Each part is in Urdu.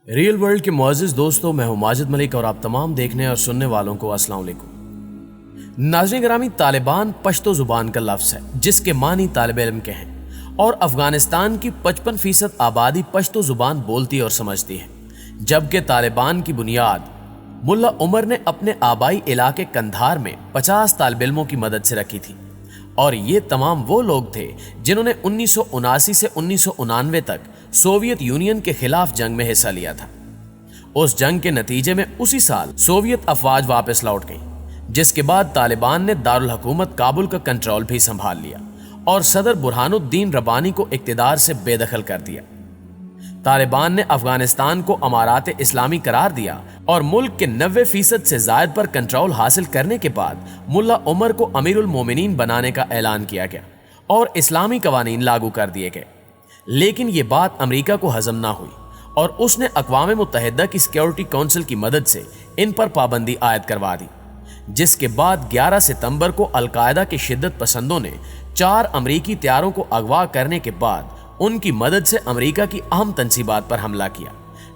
ریئل ورلڈ کے معزز دوستوں، میں ہوں ماجد ملک اور آپ تمام دیکھنے اور سننے والوں کو السلام علیکم۔ ناظرین گرامی، طالبان پشتو زبان کا لفظ ہے جس کے معنی طالب علم کے ہیں، اور افغانستان کی 55% آبادی پشتو زبان بولتی اور سمجھتی ہے، جبکہ طالبان کی بنیاد ملا عمر نے اپنے آبائی علاقے کندھار میں 50 طالب علموں کی مدد سے رکھی تھی، اور یہ تمام وہ لوگ تھے جنہوں نے 1979 سے 1999 تک سوویت یونین کے خلاف جنگ میں حصہ لیا تھا۔ اس جنگ کے نتیجے میں اسی سال سوویت افواج واپس لوٹ گئیں، جس کے بعد طالبان نے دارالحکومت کابل کا کنٹرول بھی سنبھال لیا اور صدر برہان الدین ربانی کو اقتدار سے بے دخل کر دیا۔ طالبان نے افغانستان کو امارات اسلامی قرار دیا اور ملک کے 90% سے زائد پر کنٹرول حاصل کرنے کے بعد ملا عمر کو امیر المومنین بنانے کا اعلان کیا گیا اور اسلامی قوانین لاگو کر دیے گئے۔ لیکن یہ بات امریکہ کو ہضم نہ ہوئی اور اس نے اقوام متحدہ کی سیکیورٹی کونسل کی مدد سے ان پر پابندی عائد کروا دی، جس کے بعد 11 ستمبر کو القاعدہ کے شدت پسندوں نے 4 امریکی طیاروں کو اغوا کرنے کے بعد ان کی مدد سے امریکہ کی اہم تنصیبات پر حملہ کیا،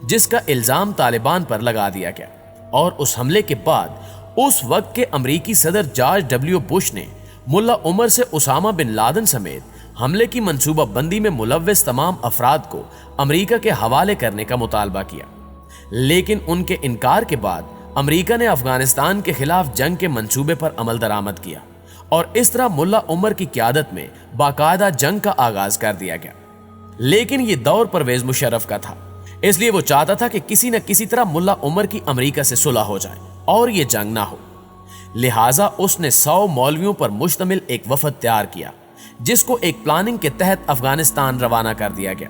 جس کا الزام طالبان پر لگا دیا گیا۔ اور اس حملے کے بعد اس وقت کے امریکی صدر جارج ڈبلیو بش نے ملا عمر سے اسامہ بن لادن سمیت حملے کی منصوبہ بندی میں ملوث تمام افراد کو امریکہ کے حوالے کرنے کا مطالبہ کیا، لیکن ان کے انکار کے بعد امریکہ نے افغانستان کے خلاف جنگ کے منصوبے پر عمل درآمد کیا، اور اس طرح ملا عمر کی قیادت میں باقاعدہ جنگ کا آغاز کر دیا گیا۔ لیکن یہ دور پرویز مشرف کا تھا، اس لیے وہ چاہتا تھا کہ کسی نہ کسی طرح ملا عمر کی امریکہ سے صلح ہو جائے اور یہ جنگ نہ ہو۔ لہٰذا اس نے 100 مولویوں پر مشتمل ایک وفد تیار کیا، جس کو ایک پلاننگ کے تحت افغانستان روانہ کر دیا گیا،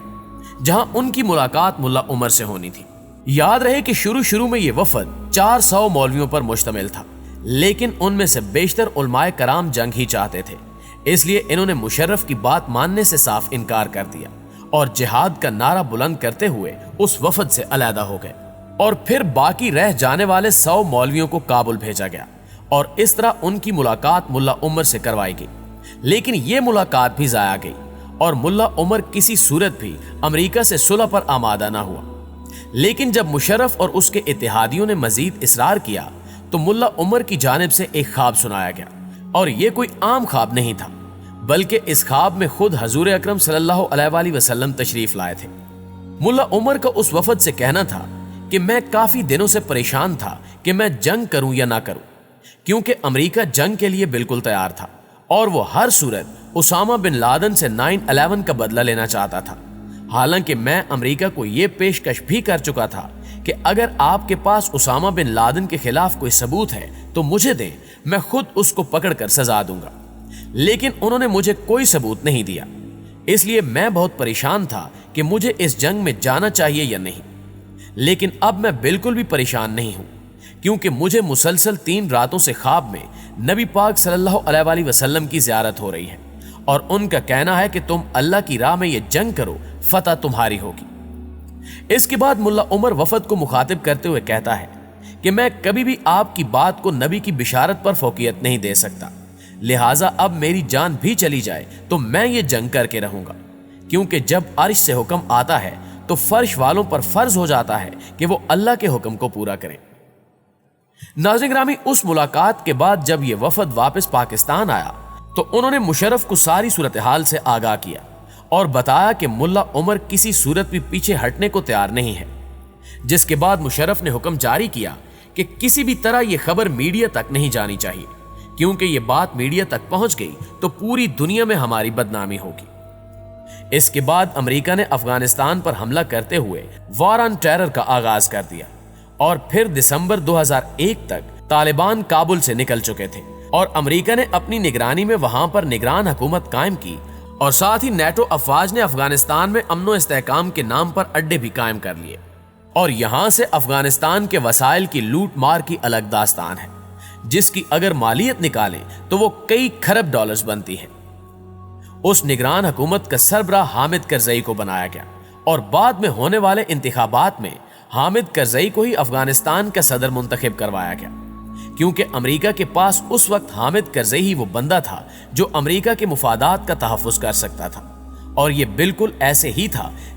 جہاں ان کی ملاقات ملا عمر سے ہونی تھی۔ یاد رہے کہ شروع میں یہ وفد 400 مولویوں پر مشتمل تھا، لیکن ان میں سے بیشتر علماء کرام جنگ ہی چاہتے تھے، اس لیے انہوں نے مشرف کی بات ماننے سے صاف انکار کر دیا اور جہاد کا نعرہ بلند کرتے ہوئے اس وفد سے علیحدہ ہو گئے، اور پھر باقی رہ جانے والے 100 مولویوں کو کابل بھیجا گیا، اور اس طرح ان کی ملاقات ملا عمر سے کروائی گئی۔ لیکن یہ ملاقات بھی ضائع گئی اور ملا عمر کسی صورت بھی امریکہ سے صلح پر آمادہ نہ ہوا۔ لیکن جب مشرف اور اس کے اتحادیوں نے مزید اصرار کیا تو ملا عمر کی جانب سے ایک خواب سنایا گیا، اور یہ کوئی عام خواب نہیں تھا، بلکہ اس خواب میں خود حضور اکرم صلی اللہ علیہ وآلہ وسلم تشریف لائے تھے۔ ملا عمر کا اس وفد سے کہنا تھا کہ میں کافی دنوں سے پریشان تھا کہ میں جنگ کروں یا نہ کروں، کیونکہ امریکہ جنگ کے لیے بالکل تیار تھا اور وہ ہر صورت اسامہ بن لادن سے 9/11 کا بدلہ لینا چاہتا تھا۔ حالانکہ میں امریکہ کو یہ پیشکش بھی کر چکا تھا کہ اگر آپ کے پاس اسامہ بن لادن کے خلاف کوئی ثبوت ہے تو مجھے دیں، میں خود اس کو پکڑ کر سزا دوں گا۔ لیکن انہوں نے مجھے کوئی ثبوت نہیں دیا، اس لیے میں بہت پریشان تھا کہ مجھے اس جنگ میں جانا چاہیے یا نہیں۔ لیکن اب میں بالکل بھی پریشان نہیں ہوں، کیونکہ مجھے مسلسل 3 راتوں سے خواب میں نبی پاک صلی اللہ علیہ وآلہ وسلم کی زیارت ہو رہی ہے، اور ان کا کہنا ہے کہ تم اللہ کی راہ میں یہ جنگ کرو، فتح تمہاری ہوگی۔ اس کے بعد ملا عمر وفد کو مخاطب کرتے ہوئے کہتا ہے کہ میں کبھی بھی آپ کی بات کو نبی کی بشارت پر فوقیت نہیں دے سکتا، لہٰذا اب میری جان بھی چلی جائے تو میں یہ جنگ کر کے رہوں گا، کیونکہ جب عرش سے حکم آتا ہے تو فرش والوں پر فرض ہو جاتا ہے کہ وہ اللہ کے حکم کو پورا کریں۔ ناظرین گرامی، اس ملاقات کے بعد جب یہ وفد واپس پاکستان آیا تو انہوں نے مشرف کو ساری صورتحال سے آگاہ کیا اور بتایا کہ ملا عمر کسی صورت بھی پیچھے ہٹنے کو تیار نہیں ہے، جس کے بعد مشرف نے حکم جاری کیا کہ کسی بھی طرح یہ خبر میڈیا تک نہیں جانی چاہیے، کیونکہ یہ بات میڈیا تک پہنچ گئی تو پوری دنیا میں ہماری بدنامی ہوگی۔ اس کے بعد امریکہ نے افغانستان پر حملہ کرتے ہوئے وار آن ٹیرر کا آغاز کر دیا، اور پھر دسمبر 2001 تک طالبان کابل سے نکل چکے تھے، اور امریکہ نے اپنی نگرانی میں وہاں پر نگران حکومت قائم کی، اور ساتھ ہی نیٹو افواج نے افغانستان میں امن و استحکام کے نام پر اڈے بھی قائم کر لیے، اور یہاں سے افغانستان کے وسائل کی لوٹ مار کی الگ داستان ہے، جس کی اگر مالیت نکالیں تو وہ کئی کھرب ڈالرز بنتی ہے۔ اس نگران حکومت کا سربراہ حامد کرزئی کو بنایا گیا، اور بعد میں ہونے والے انتخابات میں حامد کرزئی کو ہی افغانستان کا صدر منتخب کروایا گیا، کیونکہ امریکہ کے پاس اس وقت حامد کرزئی ہی وہ بندہ تھا جو امریکہ کے مفادات کا تحفظ کر سکتا تھا، اور یہ بالکل ایسے ہی تھا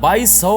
2200